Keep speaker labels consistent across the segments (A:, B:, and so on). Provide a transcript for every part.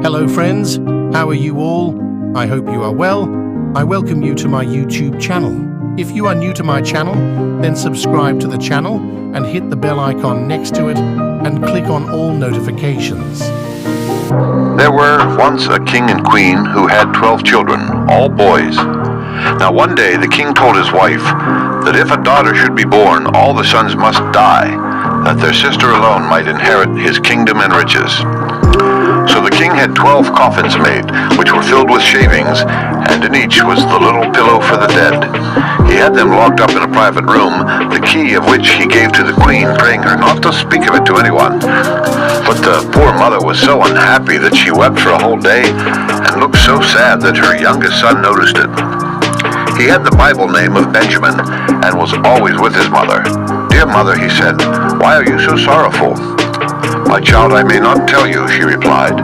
A: Hello friends, how are you all? I hope you are well. I welcome you to my YouTube channel. If you are new to my channel, then subscribe to the channel and hit the bell icon next to it and click on all notifications.
B: There were once a king and queen who had 12 children, all boys. Now one day the king told his wife that if a daughter should be born, all the sons must die, that their sister alone might inherit his kingdom and riches. So the king had 12 coffins made, which were filled with shavings, and in each was the little pillow for the dead. He had them locked up in a private room, the key of which he gave to the queen, praying her not to speak of it to anyone. But the poor mother was so unhappy that she wept for a whole day, and looked so sad that her youngest son noticed it. He had the Bible name of Benjamin, and was always with his mother. "Dear mother," he said, "why are you so sorrowful?" "My child, I may not tell you," she replied,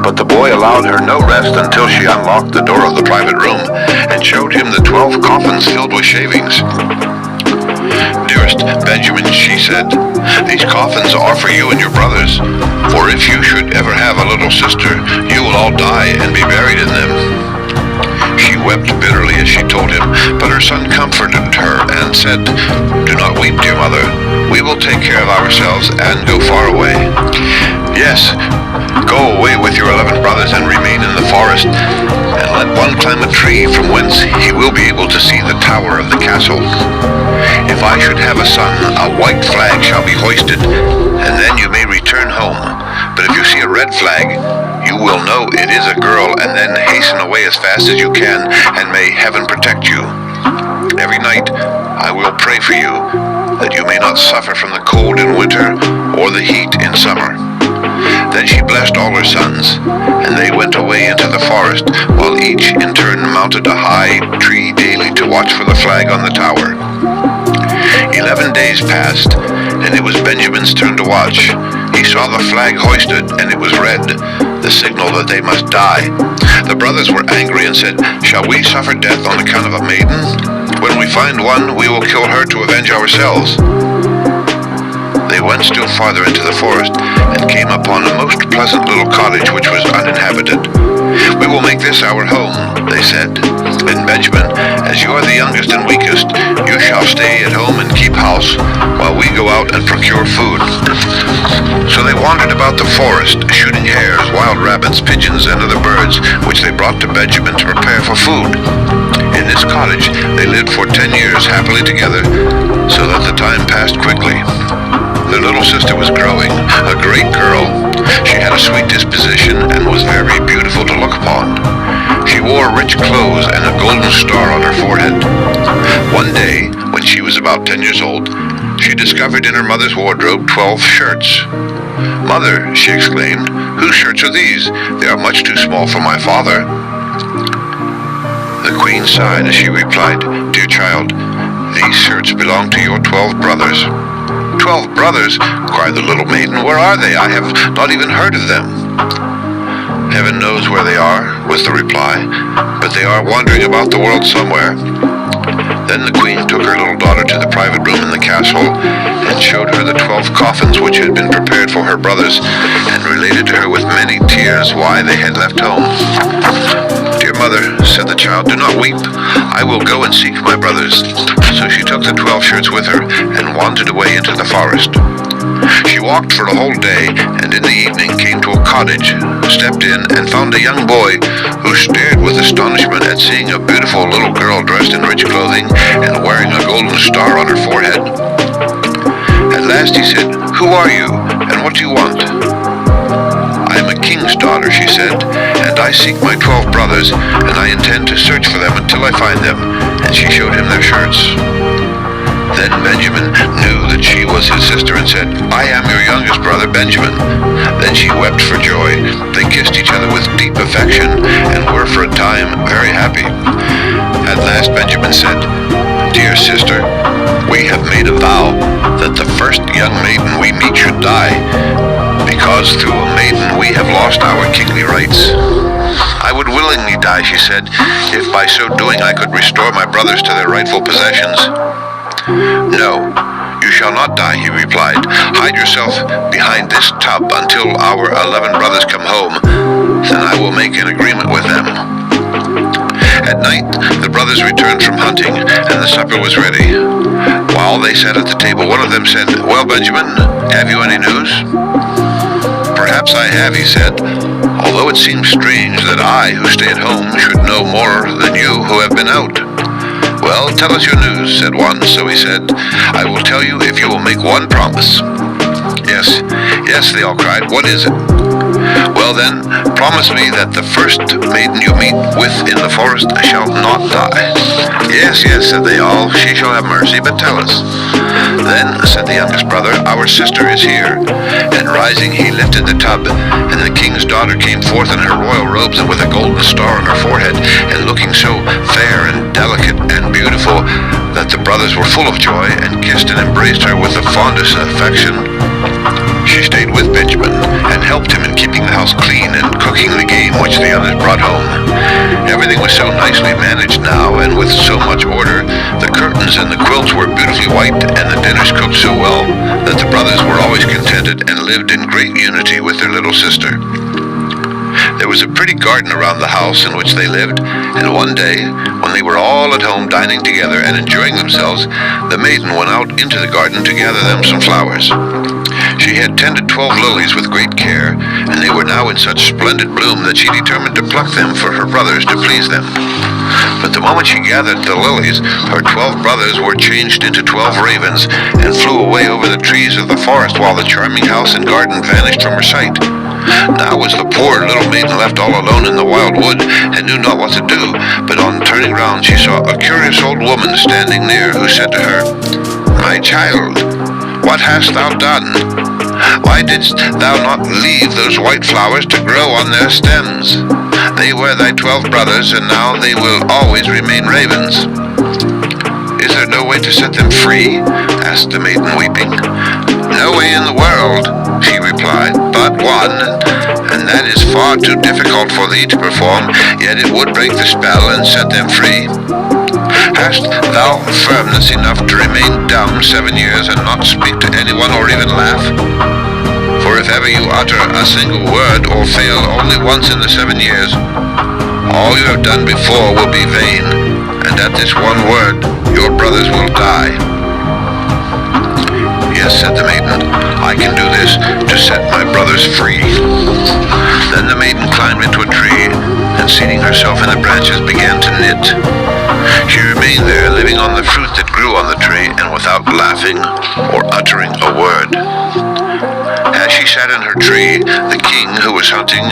B: but the boy allowed her no rest until she unlocked the door of the private room and showed him the 12 coffins filled with shavings. "Dearest Benjamin," she said, "these coffins are for you and your brothers, for if you should ever have a little sister, you will all die and be buried in them." She wept bitterly as she told him, but her son comforted her and said, "Do not weep, dear mother. We will take care of ourselves and go far away." "Yes, go away with your 11 brothers and remain in the forest, and let one climb a tree from whence he will be able to see the tower of the castle. If I should have a son, a white flag shall be hoisted, and then you may return home. But if you see a red flag, you will know it is a girl, and then hasten away as fast as you can, and may heaven protect you. Every night I will pray for you, that you may not suffer from the cold in winter or the heat in summer." Then she blessed all her sons, and they went away into the forest, while each in turn mounted a high tree daily to watch for the flag on the tower. 11 days passed, and it was Benjamin's turn to watch. He saw the flag hoisted, and it was red, the signal that they must die. The brothers were angry and said, "Shall we suffer death on account of a maiden? When we find one, we will kill her to avenge ourselves." They went still farther into the forest, and came upon a most pleasant little cottage which was uninhabited. "We will make this our home," they said, "and Benjamin, as you are the youngest and weakest, you shall stay at home and keep house, while we go out and procure food." So they wandered about the forest, shooting hares, wild rabbits, pigeons, and other birds, which they brought to Benjamin to prepare for food. In this cottage they lived for 10 years happily together, so that the time passed quickly. Their little sister was growing, a great girl. She had a sweet disposition and was very beautiful to look upon. She wore rich clothes and a golden star on her forehead. One day, when she was about 10 years old, she discovered in her mother's wardrobe 12 shirts. "Mother," she exclaimed, "whose shirts are these? They are much too small for my father." The queen sighed as she replied, "Dear child, these shirts belong to your 12 brothers." "12 brothers?" cried the little maiden. "Where are they? I have not even heard of them." "Heaven knows where they are," was the reply, "but they are wandering about the world somewhere." Then the queen took her little daughter to the private room in the castle, and showed her the 12 coffins which had been prepared for her brothers, and related to her with many tears why they had left home. "Dear mother," said the child, "do not weep. I will go and seek my brothers." So she took the 12 shirts with her, and wandered away into the forest. She walked for a whole day, and in the evening came to a cottage, stepped in, and found a young boy, who stared with astonishment at seeing a beautiful little girl dressed in rich clothing, and wearing a golden star on her forehead. At last he said, "Who are you, and what do you want?" "I am a king's daughter," she said, "and I seek my 12 brothers, and I intend to search for them until I find them." And she showed him their shirts. Then Benjamin knew that she was his sister, and said, "I am your youngest brother, Benjamin." Then she wept for joy. They kissed each other with deep affection, and were for a time very happy. At last Benjamin said, "Dear sister, we have made a vow that the first young maiden we meet should die, because through a maiden we have lost our kingly rights." "I would willingly die," she said, "if by so doing I could restore my brothers to their rightful possessions." "No, you shall not die," he replied. "Hide yourself behind this tub until our 11 brothers come home. Then I the supper was ready. While they sat at the table, one of them said, "Well, Benjamin, have you any news?" "Perhaps I have," he said, "although it seems strange that I, who stay at home, should know more than you who have been out." "Well, tell us your news," said one. So he said, "I will tell you if you will make one promise." "Yes, yes," they all cried. "What is it?" "Well then, promise me that the first maiden you meet with in the forest shall not die." "Yes, yes," said they all, "she shall have mercy, but tell us." "Then," said the youngest brother, "our sister is here." And rising, he lifted the tub, and the king's daughter came forth in her royal robes and with a golden star on her forehead, and looking so fair and delicate and beautiful that the brothers were full of joy, and kissed and embraced her with the fondest affection. She stayed with Benjamin, and helped him in keeping the house clean and cooking the game which the others brought home. Everything was so nicely managed now, and with so much order. The curtains and the quilts were beautifully white, and the dinners cooked so well, that the brothers were always contented and lived in great unity with their little sister. There was a pretty garden around the house in which they lived, and one day, when they were all at home dining together and enjoying themselves, the maiden went out into the garden to gather them some flowers. She had tended 12 lilies with great care, and they were now in such splendid bloom that she determined to pluck them for her brothers to please them. But the moment she gathered the lilies, her 12 brothers were changed into 12 ravens, and flew away over the trees of the forest, while the charming house and garden vanished from her sight. Now was the poor little maiden left all alone in the wild wood, and knew not what to do, but on turning round she saw a curious old woman standing near, who said to her, "My child, what hast thou done? Why didst thou not leave those white flowers to grow on their stems? They were thy 12 brothers, and now they will always remain ravens." "Is there no way to set them free?" asked the maiden, weeping. "No way in the world," she replied, "but one, and that is far too difficult for thee to perform, yet it would break the spell and set them free. Hast thou firmness enough to remain dumb 7 years and not speak to anyone or even laugh? For if ever you utter a single word or fail only once in the 7 years, all you have done before will be vain, and at this one word your brothers will die." "Yes," said the maiden, "I can do this to set my brothers free." Then the maiden climbed into a tree, and seating herself in the branches began to knit. She remained there, living on the fruit that grew on the tree, and without laughing or uttering a word. As she sat in her tree, the king, who was hunting,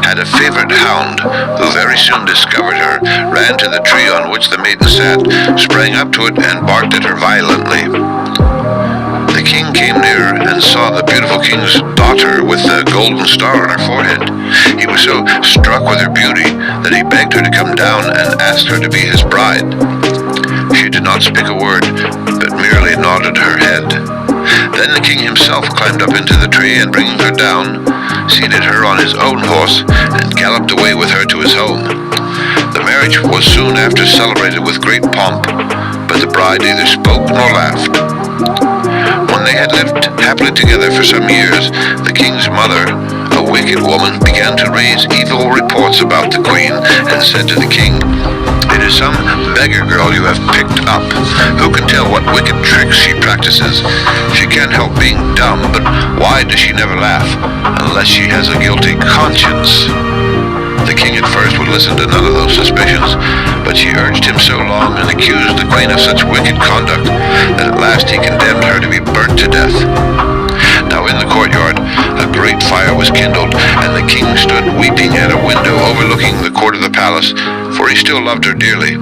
B: had a favorite hound, who very soon discovered her, ran to the tree on which the maiden sat, sprang up to it, and barked at her violently. The king came near and saw the beautiful king's daughter with the golden star on her forehead. He was so struck with her beauty that he begged her to come down and asked her to be his bride. She did not speak a word, but merely nodded her head. Then the king himself climbed up into the tree, and bringing her down, seated her on his own horse, and galloped away with her to his home. The marriage was soon after celebrated with great pomp, but the bride neither spoke nor laughed. When they had lived happily together for some years, the king's mother, a wicked woman, began to raise evil reports about the queen, and said to the king, "It is some beggar girl you have picked up. Who can tell what wicked tricks she practices? She can't help being dumb, but why does she never laugh, unless she has a guilty conscience?" The king at first would listen to none of those suspicions, but she urged him so long and accused the queen of such wicked conduct that at last he condemned her to be burnt to death. Now in the courtyard a great fire was kindled, and the king stood weeping at a window overlooking the court of the palace, for he still loved her dearly.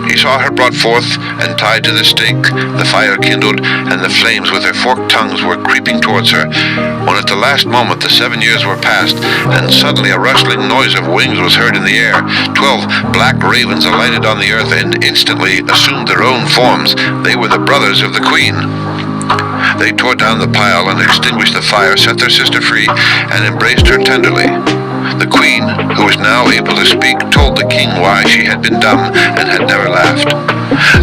B: He saw her brought forth and tied to the stake, the fire kindled, and the flames with their forked tongues were creeping towards her, when at the last moment the 7 years were past, and suddenly a rustling noise of wings was heard in the air. 12 black ravens alighted on the earth, and instantly assumed their own forms. They were the brothers of the queen. They tore down the pile and extinguished the fire, set their sister free, and embraced her tenderly. The queen, who was now able to speak, told the king why she had been dumb and had never laughed.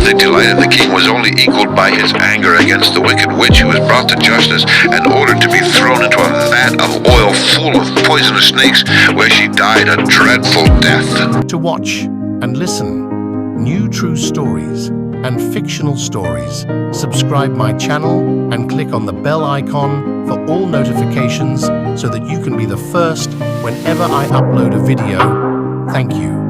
B: The delight of the king was only equaled by his anger against the wicked witch, who was brought to justice and ordered to be thrown into a vat of oil full of poisonous snakes, where she died a dreadful death.
A: To watch and listen new true stories and fictional stories. Subscribe my channel and click on the bell icon for all notifications so that you can be the first whenever I upload a video. Thank you.